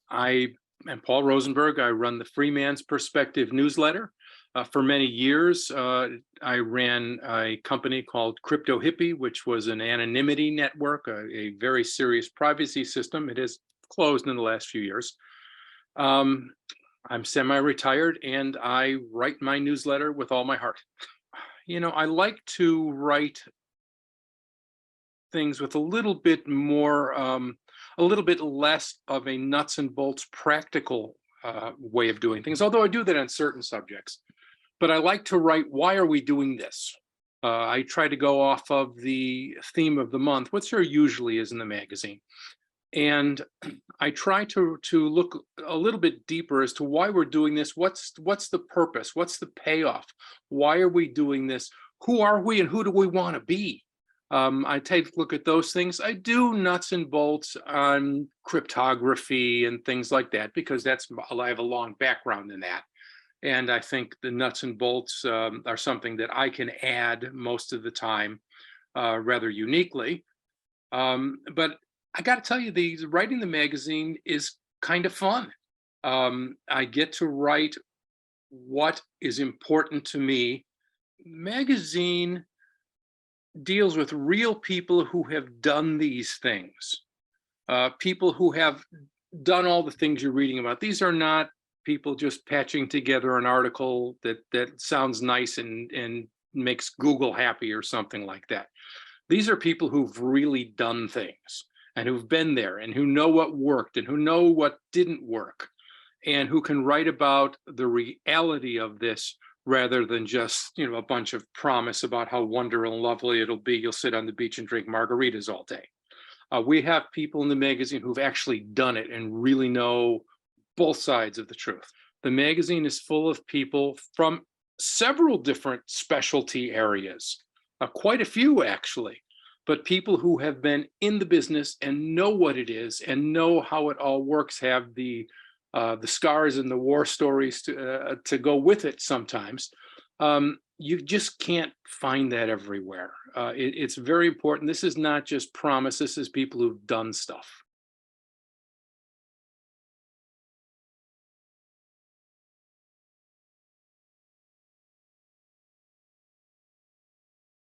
I am Paul Rosenberg. I run the Freeman's Perspective newsletter. For many years, I ran a company called Crypto Hippie, which was an anonymity network, a very serious privacy system. It has closed in the last few years. I'm semi-retired and I write my newsletter with all my heart. I like to write things with a little bit more, a little bit less of a nuts and bolts practical way of doing things, although I do that on certain subjects. But I like to write, why are we doing this? I try to go off of the theme of the month, which there usually is in the magazine. And I try to look a little bit deeper as to why we're doing this. What's the purpose? What's the payoff? Why are we doing this? Who are we and who do we want to be? I take a look at those things. I do nuts and bolts on cryptography and things like that, because I have a long background in that. And I think the nuts and bolts are something that I can add most of the time rather uniquely. But I got to tell you, writing the magazine is kind of fun. I get to write what is important to me. Magazine deals with real people who have done these things, people who have done all the things you're reading about. These are not people just patching together an article that sounds nice and makes Google happy or something like that. These are people who've really done things and who've been there and who know what worked and who know what didn't work and who can write about the reality of this rather than just, a bunch of promise about how wonderful and lovely it'll be. You'll sit on the beach and drink margaritas all day. We have people in the magazine who've actually done it and really know both sides of the truth. The magazine is full of people from several different specialty areas, quite a few actually, but people who have been in the business and know what it is and know how it all works, have the scars and the war stories to go with it sometimes. You just can't find that everywhere. It's very important. This is not just promise. This is people who've done stuff.